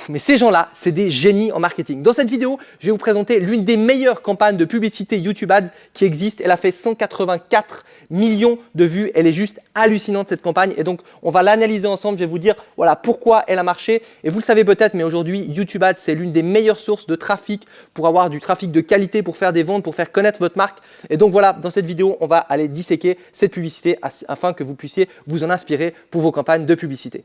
mais ces gens-là, c'est des génies en marketing. Dans cette vidéo, je vais vous présenter l'une des meilleures campagnes de publicité YouTube Ads qui existe. Elle a fait 184 millions de vues. Elle est juste hallucinante cette campagne. Et donc, on va l'analyser ensemble. Je vais vous dire voilà, pourquoi elle a marché. Et vous le savez peut-être, mais aujourd'hui, YouTube Ads, c'est l'une des meilleures sources de trafic pour avoir du trafic de qualité, pour faire des ventes, pour faire connaître votre marque. Et donc voilà, dans cette vidéo, on va aller disséquer cette publicité afin que vous puissiez vous en inspirer pour vos campagnes de publicité.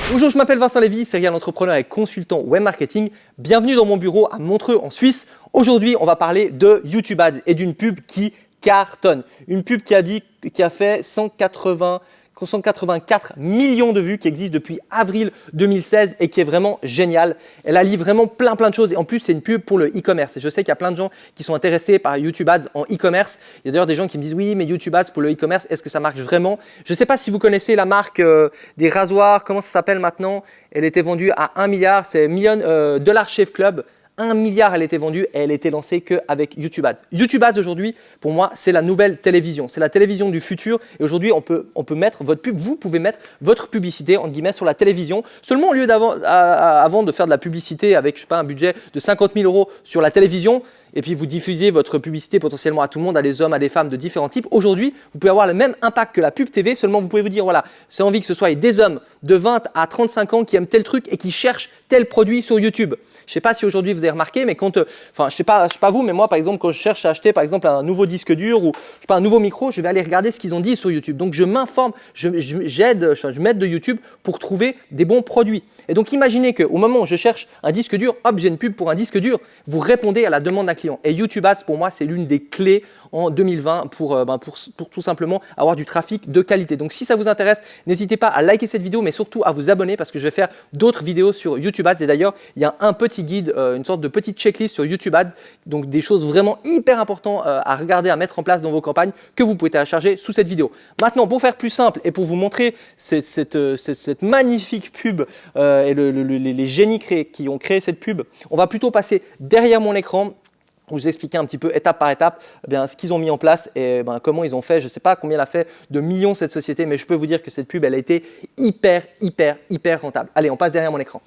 Bonjour, je m'appelle Vincent Lévy, serial entrepreneur et consultant web marketing. Bienvenue dans mon bureau à Montreux en Suisse. Aujourd'hui, on va parler de YouTube Ads et d'une pub qui cartonne. Une pub qui a fait 184 millions de vues, qui existe depuis avril 2016 et qui est vraiment géniale. Elle allie vraiment plein de choses et en plus c'est une pub pour le e-commerce. Et je sais qu'il y a plein de gens qui sont intéressés par YouTube Ads en e-commerce. Il y a d'ailleurs des gens qui me disent oui mais YouTube Ads pour le e-commerce, est-ce que ça marche vraiment? Je ne sais pas si vous connaissez la marque des rasoirs, comment ça s'appelle maintenant? Elle était vendue à 1 milliard, c'est Dollar Shave Club. 1 milliard, elle était vendue et elle était lancée qu'avec YouTube Ads. YouTube Ads aujourd'hui, pour moi, c'est la nouvelle télévision. C'est la télévision du futur. Et aujourd'hui, on peut mettre votre pub, vous pouvez mettre votre publicité, entre guillemets, sur la télévision. Seulement, au lieu avant de faire de la publicité avec, je sais pas, un budget de 50 000 € sur la télévision, et puis vous diffusez votre publicité potentiellement à tout le monde, à des hommes, à des femmes de différents types. Aujourd'hui, vous pouvez avoir le même impact que la pub TV, seulement vous pouvez vous dire, voilà, j'ai envie que ce soit des hommes de 20 à 35 ans qui aiment tel truc et qui cherchent tel produit sur YouTube. Je ne sais pas si aujourd'hui vous avez remarqué, mais quand, je ne sais pas vous, mais moi par exemple, quand je cherche à acheter par exemple un nouveau disque dur ou je sais pas, un nouveau micro, je vais aller regarder ce qu'ils ont dit sur YouTube. Donc je m'informe, je m'aide de YouTube pour trouver des bons produits. Et donc imaginez qu'au moment où je cherche un disque dur, hop, j'ai une pub pour un disque dur, vous répondez à la demande d'un client. Et YouTube Ads, pour moi, c'est l'une des clés en 2020 pour tout simplement avoir du trafic de qualité. Donc si ça vous intéresse, n'hésitez pas à liker cette vidéo, mais surtout à vous abonner parce que je vais faire d'autres vidéos sur YouTube Ads. Et d'ailleurs, il y a un petit guide, une sorte de petite checklist sur YouTube Ads, donc des choses vraiment hyper importantes à regarder, à mettre en place dans vos campagnes que vous pouvez télécharger sous cette vidéo. Maintenant, pour faire plus simple et pour vous montrer cette magnifique pub et les génies qui ont créé cette pub, on va plutôt passer derrière mon écran où je vous expliquer un petit peu étape par étape ce qu'ils ont mis en place et comment ils ont fait. Je ne sais pas combien elle a fait de millions cette société, mais je peux vous dire que cette pub, elle a été hyper rentable. Allez, on passe derrière mon écran.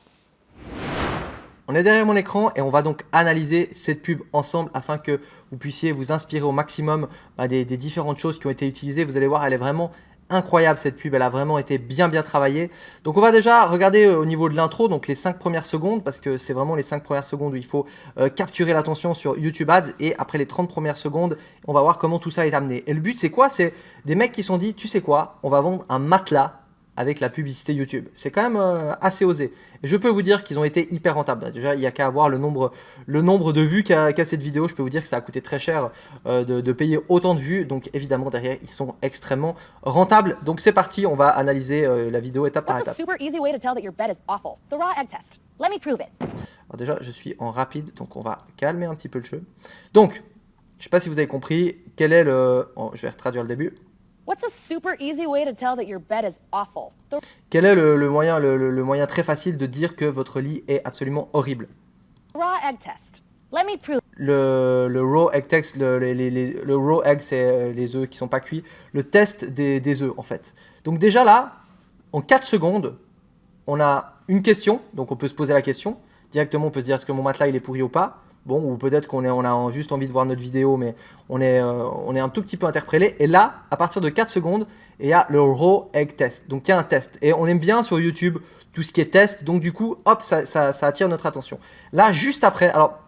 On est derrière mon écran et on va donc analyser cette pub ensemble afin que vous puissiez vous inspirer au maximum des différentes choses qui ont été utilisées. Vous allez voir, elle est vraiment incroyable cette pub, elle a vraiment été bien travaillée. Donc on va déjà regarder au niveau de l'intro, donc les 5 premières secondes, parce que c'est vraiment les 5 premières secondes où il faut capturer l'attention sur YouTube Ads, et après les 30 premières secondes, on va voir comment tout ça est amené. Et le but c'est quoi? C'est des mecs qui se sont dit, tu sais quoi, on va vendre un matelas avec la publicité YouTube. C'est quand même assez osé. Et je peux vous dire qu'ils ont été hyper rentables. Déjà, il n'y a qu'à voir le nombre de vues qu'a cette vidéo. Je peux vous dire que ça a coûté très cher de payer autant de vues. Donc évidemment, derrière, ils sont extrêmement rentables. Donc c'est parti, on va analyser la vidéo étape par étape. Alors déjà, je suis en rapide, donc on va calmer un petit peu le jeu. Donc, je ne sais pas si vous avez compris, quel est le... Oh, je vais retraduire le début. What's a super easy way to tell that your bed is awful? Quel est le moyen très facile de dire que votre lit est absolument horrible? Raw egg test. Let me prove. Le raw egg test, le raw egg, c'est les œufs qui sont pas cuits. Le test des œufs en fait. Donc déjà là, en 4 secondes, on a une question. Donc on peut se poser la question. Directement, on peut se dire est-ce que mon matelas il est pourri ou pas? Bon, ou peut-être qu'on a juste envie de voir notre vidéo, mais on est un tout petit peu interpellé. Et là, à partir de 4 secondes, il y a le raw egg test. Donc, il y a un test. Et on aime bien sur YouTube tout ce qui est test. Donc, du coup, hop, ça attire notre attention. Là, juste après, alors,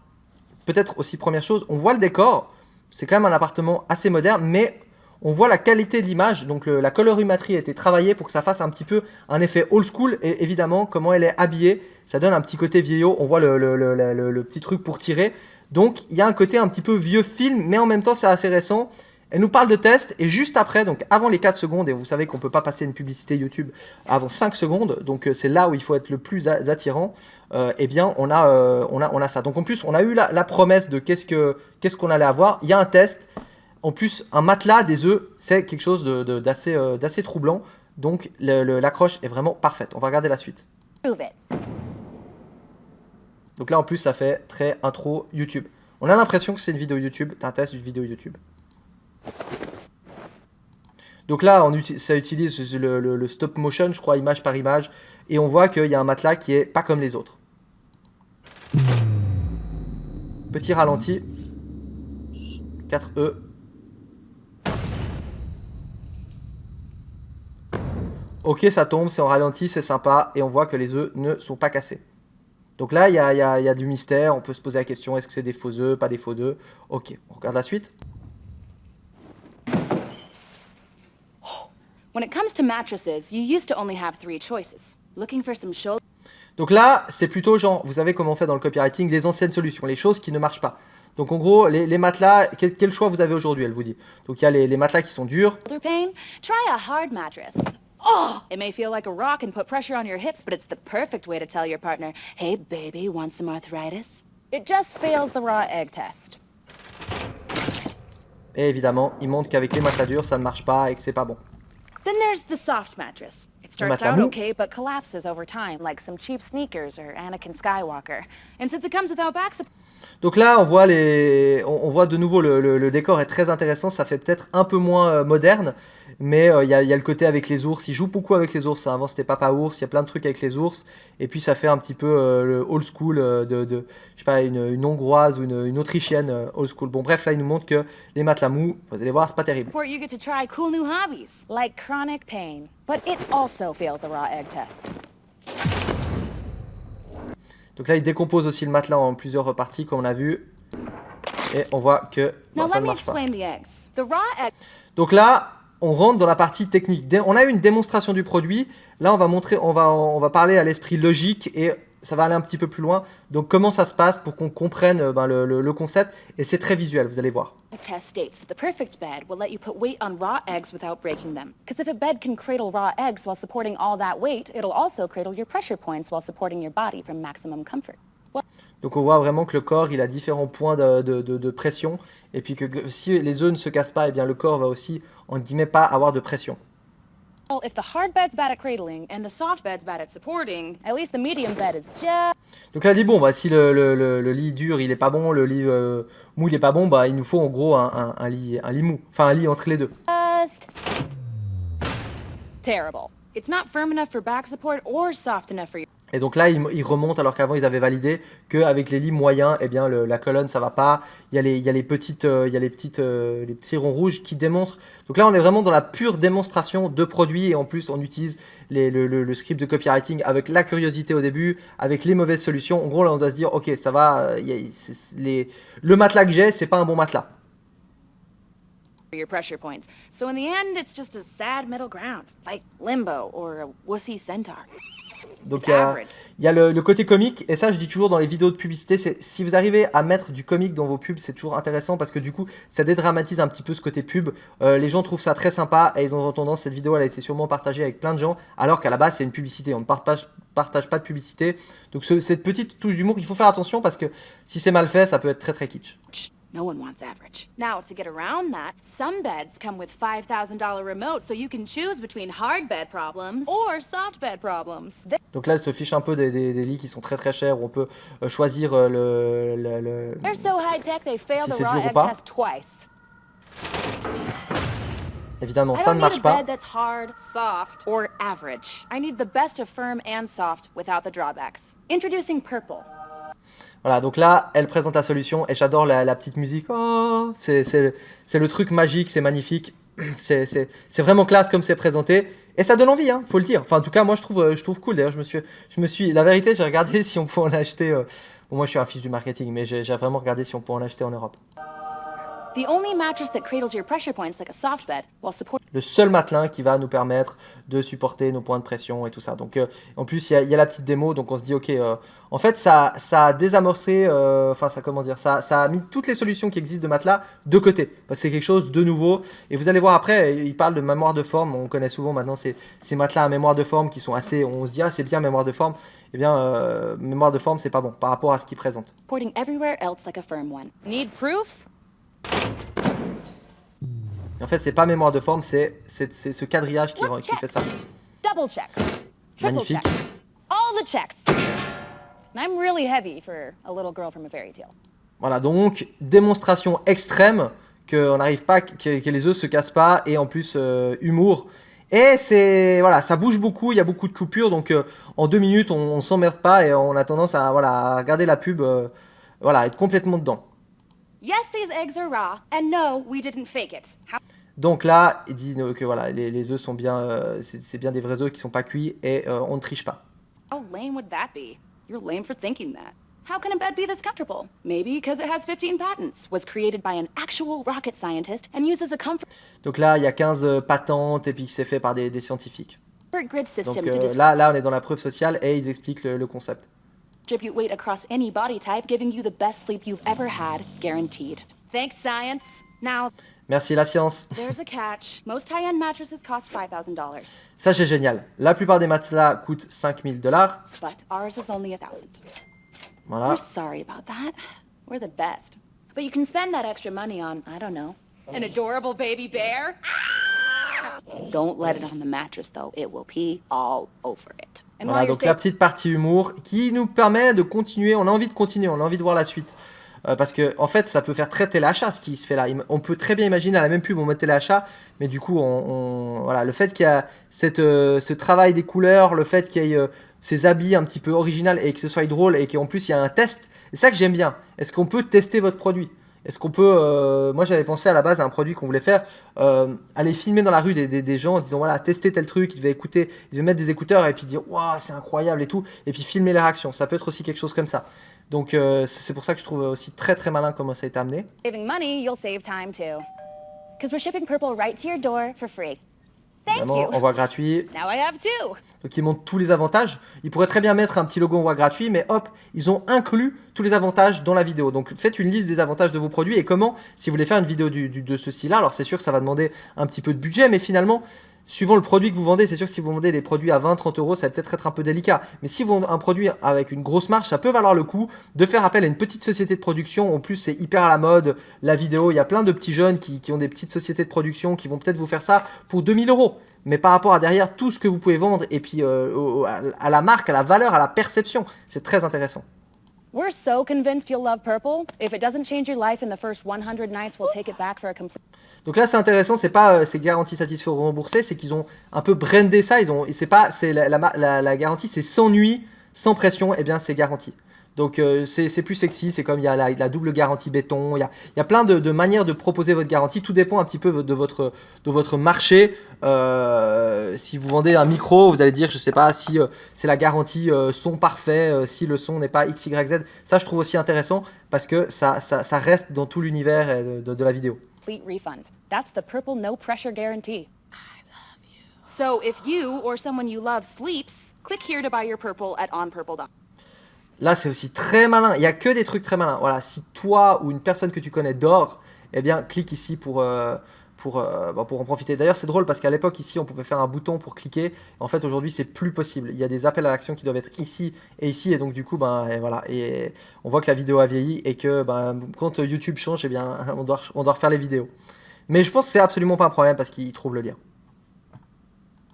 peut-être aussi première chose, on voit le décor. C'est quand même un appartement assez moderne, mais on voit la qualité de l'image, donc la colorimétrie a été travaillée pour que ça fasse un petit peu un effet old school, et évidemment comment elle est habillée, ça donne un petit côté vieillot, on voit le petit truc pour tirer, donc il y a un côté un petit peu vieux film, mais en même temps c'est assez récent. Elle nous parle de test et juste après, donc avant les 4 secondes, et vous savez qu'on ne peut pas passer une publicité YouTube avant 5 secondes, donc c'est là où il faut être le plus attirant, eh bien on a ça. Donc en plus on a eu la promesse de qu'est-ce qu'on allait avoir, il y a un test. En plus, un matelas, des œufs, c'est quelque chose d'assez troublant. Donc, l'accroche est vraiment parfaite. On va regarder la suite. Donc là, en plus, ça fait très intro YouTube. On a l'impression que c'est une vidéo YouTube, un test d'une vidéo YouTube. Donc là, ça utilise le stop motion, je crois, image par image. Et on voit qu'il y a un matelas qui est pas comme les autres. Petit ralenti. 4E. Ok, ça tombe, c'est en ralenti, c'est sympa. Et on voit que les œufs ne sont pas cassés. Donc là, il y a du mystère. On peut se poser la question, est-ce que c'est des faux œufs, pas des faux œufs? Ok, on regarde la suite. When it comes to mattresses, you used to only have 3 choices. Looking for some shoulder Donc là, c'est plutôt genre, vous savez comment on fait dans le copywriting, les anciennes solutions, les choses qui ne marchent pas. Donc en gros, les matelas, quel choix vous avez aujourd'hui, elle vous dit. Donc il y a les matelas qui sont durs. pain? Try a hard mattress. Oh! It may feel like a rock and put pressure on your hips, but it's the perfect way to tell your partner, hey baby, want some arthritis? It just fails the raw egg test. Et évidemment, ils montrent qu'avec les matelas durs, ça ne marche pas et que c'est pas bon. Then there's the soft mattress. It starts matelas out mou. okay, but collapses over time, like some cheap sneakers or Anakin Skywalker. And since it comes without back support, Donc là, on voit de nouveau le décor est très intéressant. Ça fait peut-être un peu moins moderne, mais il y a le côté avec les ours. Il joue beaucoup avec les ours. Avant, c'était Papa Ours. Il y a plein de trucs avec les ours. Et puis, ça fait un petit peu le old school je sais pas, une hongroise ou une autrichienne old school. Bon, bref, là, il nous montre que les matelas mous, vous allez voir, c'est pas terrible. you get to try cool new hobbies, like chronic pain. But it also fails the raw egg test. Donc là, il décompose aussi le matelas en plusieurs parties, comme on a vu. Et on voit que Now ça let ne me marche pas. explain the eggs. The raw egg Donc là, on rentre dans la partie technique. On a eu une démonstration du produit. Là, on va parler à l'esprit logique et ça va aller un petit peu plus loin. Donc, comment ça se passe pour qu'on comprenne le concept. Et c'est très visuel, vous allez voir. test states that the perfect bed will let you put weight on raw eggs without breaking them. Because if a bed can cradle raw eggs while supporting all that weight, it'll also cradle your pressure points while supporting your body from maximum comfort. Donc, on voit vraiment que le corps, il a différents points de pression. Et puis que si les œufs ne se cassent pas, eh bien, le corps va aussi, entre guillemets, pas avoir de pression. Well, if the hard bed's bad at cradling and the soft bed's bad at supporting, at least the medium bed is just Donc là, elle dit, bon, bah, si le lit dur, il est pas bon, le lit mou, il est pas bon, bah, il nous faut en gros un lit mou. Enfin, un lit entre les deux. terrible. It's not firm enough for back support or soft enough for your... Et donc là, ils remontent alors qu'avant, ils avaient validé qu'avec les lits moyens, eh bien, la colonne, ça va pas. Il y a les petits ronds rouges qui démontrent. Donc là, on est vraiment dans la pure démonstration de produits. Et en plus, on utilise le script de copywriting avec la curiosité au début, avec les mauvaises solutions. En gros, là, on doit se dire, OK, ça va. Le matelas que j'ai, c'est pas un bon matelas. your pressure points. So in the end, it's just a sad middle ground, like limbo or a wussy centaur. Donc il y a le côté comique, et ça je dis toujours dans les vidéos de publicité, c'est si vous arrivez à mettre du comique dans vos pubs, c'est toujours intéressant parce que du coup ça dédramatise un petit peu ce côté pub. Les gens trouvent ça très sympa et ils ont tendance, cette vidéo elle a été sûrement partagée avec plein de gens, alors qu'à la base c'est une publicité, on ne partage pas de publicité. Donc cette petite touche d'humour, il faut faire attention parce que si c'est mal fait, ça peut être très très kitsch. No one wants average. Now, to get around that, some beds come with $5,000 remotes, so you can choose between hard bed problems or soft bed problems. Donc là, elle se fiche un peu des lits qui sont très très chers, où on peut choisir They're so high-tech, they failed si the c'est raw dur ou egg pas. test twice. Évidemment, I ça don't ne need marche a pas. bed that's hard, soft, or average. I need the best of firm and soft without the drawbacks. Introducing Purple. Voilà, donc là, elle présente la solution et j'adore la petite musique. Oh, c'est le truc magique, c'est magnifique. C'est vraiment classe comme c'est présenté. Et ça donne envie, hein, faut le dire. Enfin, en tout cas, moi, je trouve cool. D'ailleurs, la vérité, j'ai regardé si on pouvait en acheter. Bon, moi, je suis un fiche du marketing, mais j'ai vraiment regardé si on pouvait en acheter en Europe. The only mattress that cradles your pressure points like a soft bed while supporting... Le seul matelas qui va nous permettre de supporter nos points de pression et tout ça. Donc, en plus, il y a la petite démo, donc on se dit, ok, en fait, ça a désamorcé, ça a mis toutes les solutions qui existent de matelas de côté. Parce que c'est quelque chose de nouveau. Et vous allez voir après, il parle de mémoire de forme. On connaît souvent maintenant ces matelas à mémoire de forme qui sont assez, on se dit, ah, c'est bien mémoire de forme. Eh bien, mémoire de forme, c'est pas bon par rapport à ce qu'il présente. Supporting everywhere else like a firm one. Need proof? Et en fait, c'est pas mémoire de forme, c'est ce quadrillage qui fait ça. Double check. Triple Magnifique. check. All the checks. And I'm really heavy for a little girl from a fairy tale. Voilà, donc démonstration extrême qu'on n'arrive pas, que les œufs se cassent pas, et en plus humour. Et c'est voilà, ça bouge beaucoup, il y a beaucoup de coupures, donc en 2 minutes on s'emmerde pas et on a tendance à voilà à regarder la pub, voilà, être complètement dedans. Yes, these eggs are raw, and no, we didn't fake it. Donc là, ils disent que voilà, les œufs sont bien, c'est bien des vrais œufs qui sont pas cuits et on ne triche pas. How lame would that be? You're lame for thinking that. How can a bed be this comfortable? Maybe because it has 15 patents, was created by an actual rocket scientist, and uses a comfort Donc là, il y a 15 patentes et puis c'est fait par des scientifiques. grid system Donc to là, on est dans la preuve sociale et ils expliquent le concept. distribute weight across any body type, giving you the best sleep you've ever had, guaranteed. Thanks, science. Now, Merci la science. there's a catch. Most high-end mattresses cost $5,000, Ça, c'est génial. La plupart des matelas coûtent $5 000. but ours is only 1,000. Voilà. We're sorry about that. We're the best. But you can spend that extra money on, I don't know, an adorable baby bear. Don't let it on the mattress, though. It will pee all over it. And Voilà, while you're donc la petite partie humour qui nous permet de continuer. On a envie de continuer, on a envie de voir la suite. Parce que en fait, ça peut faire très téléachat ce qui se fait là. On peut très bien imaginer à la même pub on met téléachat, mais du coup, voilà, le fait qu'il y a ce travail des couleurs, le fait qu'il y ait ces habits un petit peu original et que ce soit drôle et qu'en plus il y a un test, c'est ça que j'aime bien. Est-ce qu'on peut tester votre produit? Est-ce qu'on peut, moi j'avais pensé à la base à un produit qu'on voulait faire, aller filmer dans la rue des gens en disant voilà, tester tel truc, ils devaient mettre des écouteurs et puis dire waouh, c'est incroyable et tout, et puis filmer les réactions. Ça peut être aussi quelque chose comme ça. Donc c'est pour ça que je trouve aussi très très malin comment ça a été amené. saving money, you'll save time too. Because we're shipping Purple right to your door for free. Thank Vraiment, you. envoi gratuit. Now I have two. Donc ils montrent tous les avantages. Ils pourraient très bien mettre un petit logo envoi gratuit, mais hop, ils ont inclus tous les avantages dans la vidéo. Donc faites une liste des avantages de vos produits et comment, si vous voulez faire une vidéo de ce style-là, alors c'est sûr que ça va demander un petit peu de budget, mais finalement, suivant le produit que vous vendez, c'est sûr que si vous vendez des produits à 20-30 euros, ça va peut-être être un peu délicat. Mais si vous vendez un produit avec une grosse marge, ça peut valoir le coup de faire appel à une petite société de production. En plus, c'est hyper à la mode, la vidéo. Il y a plein de petits jeunes qui ont des petites sociétés de production qui vont peut-être vous faire ça pour 2000 euros. Mais par rapport à derrière tout ce que vous pouvez vendre et puis à la marque, à la valeur, à la perception, c'est très intéressant. We're so convinced you'll love Purple. If it doesn't change your life in the first 100 nights, we'll take it back for a complete... Donc là c'est intéressant, c'est pas c'est garantie satisfait ou remboursé, c'est qu'ils ont un peu brandé ça, c'est la garantie c'est sans nuit, sans pression, et bien c'est garanti. Donc c'est plus sexy, c'est comme il y a la double garantie béton, il y a plein de manières de proposer votre garantie, tout dépend un petit peu de votre marché. Si vous vendez un micro, vous allez dire, je sais pas, si c'est la garantie son parfait, si le son n'est pas X, Y, Z. Ça je trouve aussi intéressant parce que ça reste dans tout l'univers de la vidéo. refund. That's the Purple no pressure guarantee. I love you. So if you or someone you love sleeps, click here to buy your Purple at onpurple.com. Là, c'est aussi très malin. Il n'y a que des trucs très malins. Voilà, si toi ou une personne que tu connais dort, eh bien, clique ici pour en profiter. D'ailleurs, c'est drôle parce qu'à l'époque, ici, on pouvait faire un bouton pour cliquer. En fait, aujourd'hui, c'est plus possible. Il y a des appels à l'action qui doivent être ici. Et donc, du coup, et voilà. Et on voit que la vidéo a vieilli et que quand YouTube change, eh bien, on doit refaire les vidéos. Mais je pense que c'est absolument pas un problème parce qu'ils trouvent le lien.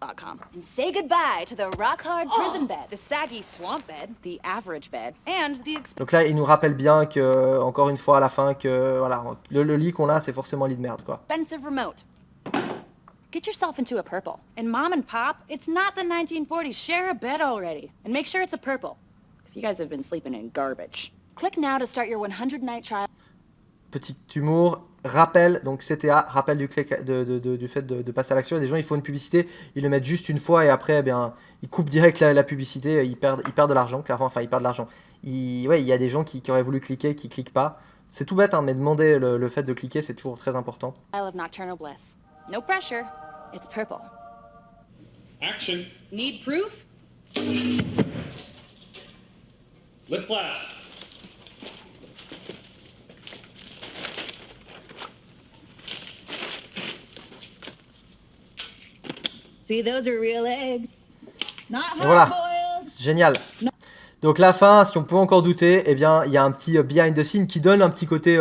And say goodbye to the rock hard prison bed, the saggy swamp bed, the average bed, and the Donc là, il nous rappelle bien que, encore une fois, à la fin, que voilà, le lit qu'on a, c'est forcément un lit de merde, quoi. expensive remote. Get yourself into a Purple. And Mom and Pop, it's not the 1940s. Share a bed already. And make sure it's a Purple. Because you guys have been sleeping in garbage. Click now to start your 100-night trial. Petit humour, rappel, donc CTA, rappel du fait de passer à l'action. Il y a des gens, ils font une publicité, ils le mettent juste une fois et après, eh bien, ils coupent direct la publicité, ils perdent de l'argent, clairement, enfin, ils perdent de l'argent. Il y a des gens qui auraient voulu cliquer, qui cliquent pas. C'est tout bête, hein, mais demander le fait de cliquer, c'est toujours très important. Isle of Nocturnal Bliss. No pressure. It's Purple. Action. Need proof? Lip blast. See, those are real eggs. Not Et voilà, hard-boiled. c'est génial. Donc la fin, si on peut encore douter, eh bien, il y a un petit behind the scene qui donne un petit côté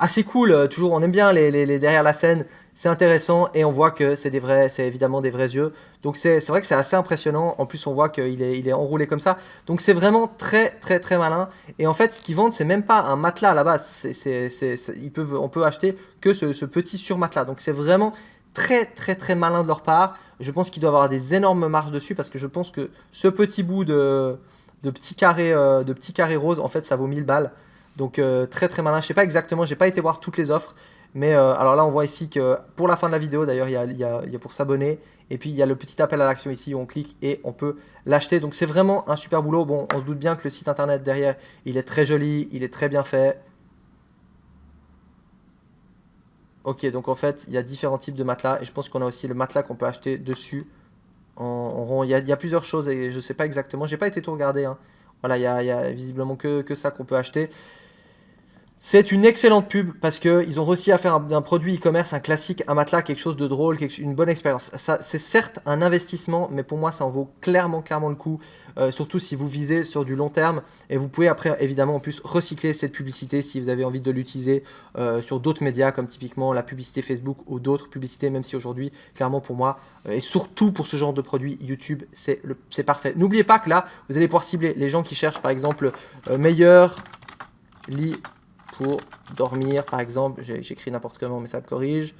assez cool. Toujours, on aime bien les derrière la scène. C'est intéressant et on voit que c'est évidemment des vrais yeux. Donc c'est vrai que c'est assez impressionnant. En plus, on voit qu'il il est enroulé comme ça. Donc c'est vraiment très malin. Et en fait, ce qu'ils vendent, c'est même pas un matelas à la base. On peut acheter que ce petit surmatelas. Donc c'est vraiment très malin de leur part. Je pense qu'il doit avoir des énormes marges dessus parce que je pense que ce petit bout de petit carré rose, en fait, ça vaut 1000 balles. Donc très malin. Je sais pas exactement, j'ai pas été voir toutes les offres. Mais alors là, on voit ici que pour la fin de la vidéo, d'ailleurs, il y a pour s'abonner. Et puis, il y a le petit appel à l'action ici où on clique et on peut l'acheter. Donc, c'est vraiment un super boulot. Bon, on se doute bien que le site internet derrière, il est très joli, il est très bien fait. Ok, donc en fait, il y a différents types de matelas. Et je pense qu'on a aussi le matelas qu'on peut acheter dessus. En rond. Il y a plusieurs choses et je sais pas exactement. J'ai pas été tout regarder, hein. Voilà, il y a visiblement que ça qu'on peut acheter. C'est une excellente pub parce qu'ils ont réussi à faire d'un produit e-commerce un classique, un matelas, quelque chose de drôle, une bonne expérience. C'est certes un investissement, mais pour moi, ça en vaut clairement le coup, surtout si vous visez sur du long terme. Et vous pouvez après, évidemment, en plus, recycler cette publicité si vous avez envie de l'utiliser sur d'autres médias, comme typiquement la publicité Facebook ou d'autres publicités, même si aujourd'hui, clairement pour moi, et surtout pour ce genre de produit, YouTube, c'est parfait. N'oubliez pas que là, vous allez pouvoir cibler les gens qui cherchent, par exemple, meilleur lit pour dormir, par exemple, j'écris n'importe comment, mais ça me corrige,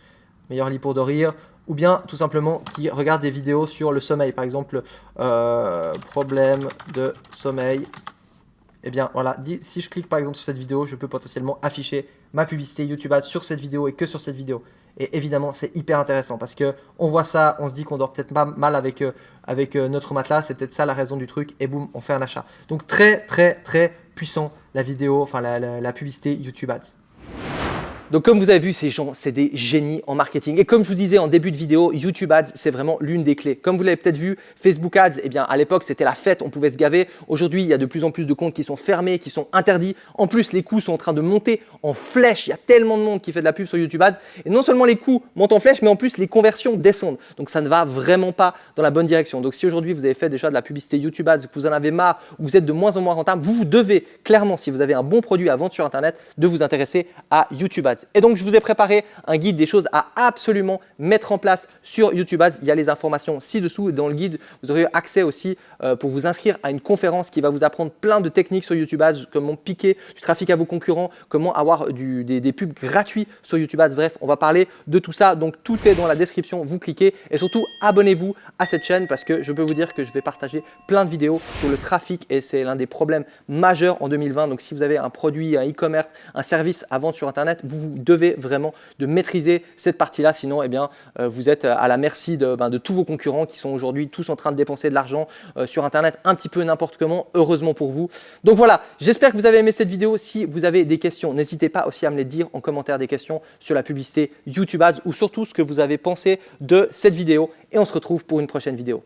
meilleur lit pour dormir, ou bien tout simplement qui regarde des vidéos sur le sommeil, par exemple, problème de sommeil. Et bien voilà, si je clique par exemple sur cette vidéo, je peux potentiellement afficher ma publicité YouTube Ads sur cette vidéo et que sur cette vidéo. Et évidemment, c'est hyper intéressant parce que on voit ça, on se dit qu'on dort peut-être pas mal avec notre matelas, c'est peut-être ça la raison du truc, et boum, on fait un achat. Donc très puissant la vidéo, enfin la publicité YouTube Ads. Donc comme vous avez vu, ces gens, c'est des génies en marketing. Et comme je vous disais en début de vidéo, YouTube Ads, c'est vraiment l'une des clés. Comme vous l'avez peut-être vu, Facebook Ads, eh bien à l'époque, c'était la fête, on pouvait se gaver. Aujourd'hui, il y a de plus en plus de comptes qui sont fermés, qui sont interdits. En plus, les coûts sont en train de monter en flèche. Il y a tellement de monde qui fait de la pub sur YouTube Ads. Et non seulement les coûts montent en flèche, mais en plus, les conversions descendent. Donc ça ne va vraiment pas dans la bonne direction. Donc si aujourd'hui, vous avez fait déjà de la publicité YouTube Ads, que vous en avez marre, ou vous êtes de moins en moins rentable, vous devez clairement, si vous avez un bon produit à vendre sur Internet, de vous intéresser à YouTube Ads. Et donc, je vous ai préparé un guide des choses à absolument mettre en place sur YouTube Ads. Il y a les informations ci-dessous. Dans le guide, vous aurez accès aussi pour vous inscrire à une conférence qui va vous apprendre plein de techniques sur YouTube Ads, comment piquer du trafic à vos concurrents, comment avoir des pubs gratuits sur YouTube Ads. Bref, on va parler de tout ça. Donc, tout est dans la description. Vous cliquez et surtout, abonnez-vous à cette chaîne parce que je peux vous dire que je vais partager plein de vidéos sur le trafic et c'est l'un des problèmes majeurs en 2020. Donc, si vous avez un produit, un e-commerce, un service à vendre sur Internet, vous devez vraiment de maîtriser cette partie-là. Sinon, eh bien, vous êtes à la merci de tous vos concurrents qui sont aujourd'hui tous en train de dépenser de l'argent sur Internet un petit peu n'importe comment, heureusement pour vous. Donc voilà, j'espère que vous avez aimé cette vidéo. Si vous avez des questions, n'hésitez pas aussi à me les dire en commentaire, des questions sur la publicité YouTube Ads ou surtout ce que vous avez pensé de cette vidéo. Et on se retrouve pour une prochaine vidéo.